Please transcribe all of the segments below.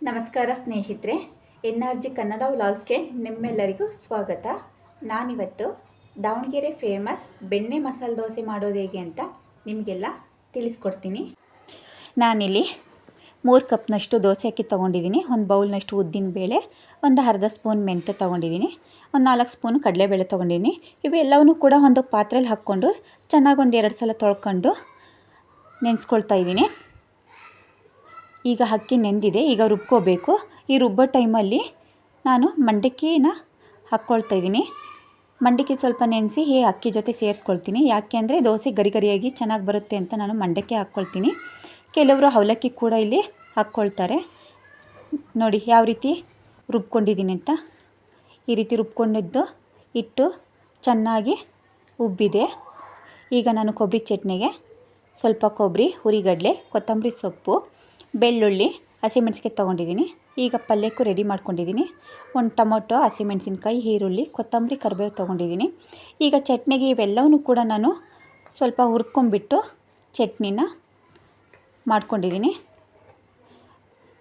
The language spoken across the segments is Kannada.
ನಮಸ್ಕಾರ ಸ್ನೇಹಿತರೆ, NRG ಕನ್ನಡ ವ್ಲಾಗ್ಸ್ಗೆ ನಿಮ್ಮೆಲ್ಲರಿಗೂ ಸ್ವಾಗತ. ನಾನಿವತ್ತು ದಾವಣಗೆರೆ ಫೇಮಸ್ ಬೆಣ್ಣೆ ಮಸಾಲೆ ದೋಸೆ ಮಾಡೋದು ಹೇಗೆ ಅಂತ ನಿಮಗೆಲ್ಲ ತಿಳಿಸ್ಕೊಡ್ತೀನಿ. ನಾನಿಲ್ಲಿ 3 ಕಪ್ನಷ್ಟು ದೋಸೆ ಅಕ್ಕಿ ತೊಗೊಂಡಿದ್ದೀನಿ, ಒಂದು ಬೌಲ್ನಷ್ಟು ಉದ್ದಿನ ಬೇಳೆ, ಒಂದು ಅರ್ಧ ಸ್ಪೂನ್ ಮೆಂತ್ಯ ತೊಗೊಂಡಿದ್ದೀನಿ, ಒಂದು 4 ಸ್ಪೂನ್ ಕಡಲೆಬೇಳೆ ತೊಗೊಂಡಿದ್ದೀನಿ. ಇವೆಲ್ಲವನ್ನೂ ಕೂಡ ಒಂದು ಪಾತ್ರೆಯಲ್ಲಿ ಹಾಕ್ಕೊಂಡು ಚೆನ್ನಾಗಿ ಒಂದು 2 ಸಲ ತೊಳ್ಕೊಂಡು ನೆನೆಸ್ಕೊಳ್ತಾ ಇದ್ದೀನಿ. ಈಗ ಅಕ್ಕಿ ನೆಂದಿದೆ, ಈಗ ರುಬ್ಕೋಬೇಕು. ಈ ರುಬ್ಬೋ ಟೈಮಲ್ಲಿ ನಾನು ಮಂಡಕ್ಕಿನ ಹಾಕ್ಕೊಳ್ತಾ ಇದ್ದೀನಿ. ಮಂಡಕ್ಕಿ ಸ್ವಲ್ಪ ನೆನೆಸಿ ಈ ಅಕ್ಕಿ ಜೊತೆ ಸೇರಿಸ್ಕೊಳ್ತೀನಿ. ಯಾಕೆ ಅಂದರೆ ದೋಸೆ ಗರಿ ಗರಿಯಾಗಿ ಚೆನ್ನಾಗಿ ಬರುತ್ತೆ ಅಂತ ನಾನು ಮಂಡಕ್ಕಿ ಹಾಕ್ಕೊಳ್ತೀನಿ. ಕೆಲವರು ಅವಲಕ್ಕಿ ಕೂಡ ಇಲ್ಲಿ ಹಾಕ್ಕೊಳ್ತಾರೆ. ನೋಡಿ ಯಾವ ರೀತಿ ರುಬ್ಕೊಂಡಿದ್ದೀನಿ ಅಂತ. ಈ ರೀತಿ ರುಬ್ಕೊಂಡಿದ್ದು ಇಟ್ಟು ಚೆನ್ನಾಗಿ ಉಬ್ಬಿದೆ. ಈಗ ನಾನು ಕೊಬ್ಬರಿ ಚಟ್ನಿಗೆ ಸ್ವಲ್ಪ ಕೊಬ್ಬರಿ, ಹುರಿಗಡಲೆ, ಕೊತ್ತಂಬರಿ ಸೊಪ್ಪು, ಬೆಳ್ಳುಳ್ಳಿ, ಹಸಿಮೆಣಸಿನ್ಕಾಯಿ ತೊಗೊಂಡಿದ್ದೀನಿ. ಈಗ ಪಲ್ಯಕ್ಕೂ ರೆಡಿ ಮಾಡ್ಕೊಂಡಿದ್ದೀನಿ. ಒಂದು ಟೊಮೊಟೊ, ಹಸಿಮೆಣಸಿನ್ಕಾಯಿ, ಈರುಳ್ಳಿ, ಕೊತ್ತಂಬರಿ, ಕರಿಬೇವು ತೊಗೊಂಡಿದ್ದೀನಿ. ಈಗ ಚಟ್ನಿಗೆ ಇವೆಲ್ಲವನ್ನೂ ಕೂಡ ನಾನು ಸ್ವಲ್ಪ ಹುರ್ಕೊಂಡ್ಬಿಟ್ಟು ಚಟ್ನಿನ ಮಾಡ್ಕೊಂಡಿದ್ದೀನಿ.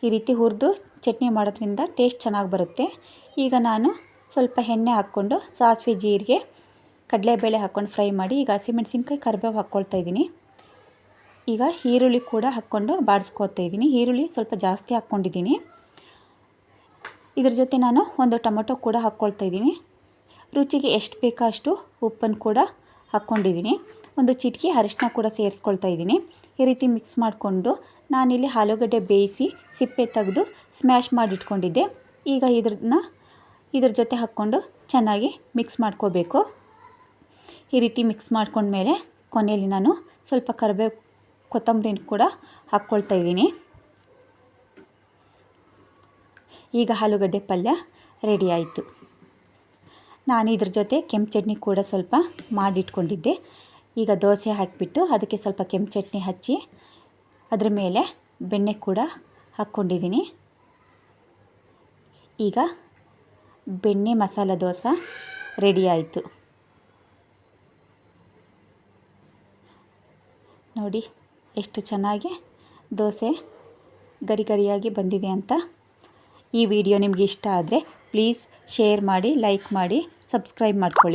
ಈ ರೀತಿ ಹುರಿದು ಚಟ್ನಿ ಮಾಡೋದ್ರಿಂದ ಟೇಸ್ಟ್ ಚೆನ್ನಾಗಿ ಬರುತ್ತೆ. ಈಗ ನಾನು ಸ್ವಲ್ಪ ಎಣ್ಣೆ ಹಾಕ್ಕೊಂಡು ಸಾಸಿವೆ, ಜೀರಿಗೆ, ಕಡಲೆಬೇಳೆ ಹಾಕ್ಕೊಂಡು ಫ್ರೈ ಮಾಡಿ ಈಗ ಹಸಿಮೆಣಸಿನ್ಕಾಯಿ, ಕರಿಬೇವು ಹಾಕ್ಕೊಳ್ತಾ ಇದ್ದೀನಿ. ಈಗ ಈರುಳ್ಳಿ ಕೂಡ ಹಾಕ್ಕೊಂಡು ಬಾಡಿಸ್ಕೊತಾ ಇದ್ದೀನಿ. ಈರುಳ್ಳಿ ಸ್ವಲ್ಪ ಜಾಸ್ತಿ ಹಾಕ್ಕೊಂಡಿದ್ದೀನಿ. ಇದ್ರ ಜೊತೆ ನಾನು ಒಂದು ಟೊಮೊಟೊ ಕೂಡ ಹಾಕ್ಕೊಳ್ತಾ ಇದ್ದೀನಿ. ರುಚಿಗೆ ಎಷ್ಟು ಬೇಕೋ ಅಷ್ಟು ಉಪ್ಪನ್ನು ಕೂಡ ಹಾಕ್ಕೊಂಡಿದ್ದೀನಿ. ಒಂದು ಚಿಟಿಕೆ ಅರಿಶಿನ ಕೂಡ ಸೇರಿಸ್ಕೊಳ್ತಾ ಇದ್ದೀನಿ. ಈ ರೀತಿ ಮಿಕ್ಸ್ ಮಾಡಿಕೊಂಡು ನಾನಿಲ್ಲಿ ಆಲೂಗಡ್ಡೆ ಬೇಯಿಸಿ ಸಿಪ್ಪೆ ತೆಗೆದು ಸ್ಮ್ಯಾಶ್ ಮಾಡಿಟ್ಕೊಂಡಿದ್ದೆ. ಈಗ ಇದ್ರ ಜೊತೆ ಹಾಕ್ಕೊಂಡು ಚೆನ್ನಾಗಿ ಮಿಕ್ಸ್ ಮಾಡ್ಕೋಬೇಕು. ಈ ರೀತಿ ಮಿಕ್ಸ್ ಮಾಡ್ಕೊಂಡ್ಮೇಲೆ ಕೊನೆಯಲ್ಲಿ ನಾನು ಸ್ವಲ್ಪ ಕರಿಬೇವು, ಕೊತ್ತಂಬರಿನ ಕೂಡ ಹಾಕ್ಕೊಳ್ತಾ ಇದ್ದೀನಿ. ಈಗ ಆಲೂಗಡ್ಡೆ ಪಲ್ಯ ರೆಡಿ ಆಯಿತು. ನಾನು ಇದ್ರ ಜೊತೆ ಕೆಂಪು ಚಟ್ನಿ ಕೂಡ ಸ್ವಲ್ಪ ಮಾಡಿಟ್ಕೊಂಡಿದ್ದೆ. ಈಗ ದೋಸೆ ಹಾಕಿಬಿಟ್ಟು ಅದಕ್ಕೆ ಸ್ವಲ್ಪ ಕೆಂಪು ಚಟ್ನಿ ಹಚ್ಚಿ ಅದ್ರ ಮೇಲೆ ಬೆಣ್ಣೆ ಕೂಡ ಹಾಕ್ಕೊಂಡಿದ್ದೀನಿ. ಈಗ ಬೆಣ್ಣೆ ಮಸಾಲೆ ದೋಸೆ ರೆಡಿ ಆಯಿತು. ನೋಡಿ ಎಷ್ಟು ಚೆನ್ನಾಗಿ ದೋಸೆ ಗರಿ ಗರಿಯಾಗಿ ಬಂದಿದೆ ಅಂತ. ಈ ವಿಡಿಯೋ ನಿಮಗೆ ಇಷ್ಟ ಆದರೆ ಪ್ಲೀಸ್ ಶೇರ್ ಮಾಡಿ, ಲೈಕ್ ಮಾಡಿ, ಸಬ್ಸ್ಕ್ರೈಬ್ ಮಾಡ್ಕೊಳ್ಳಿ.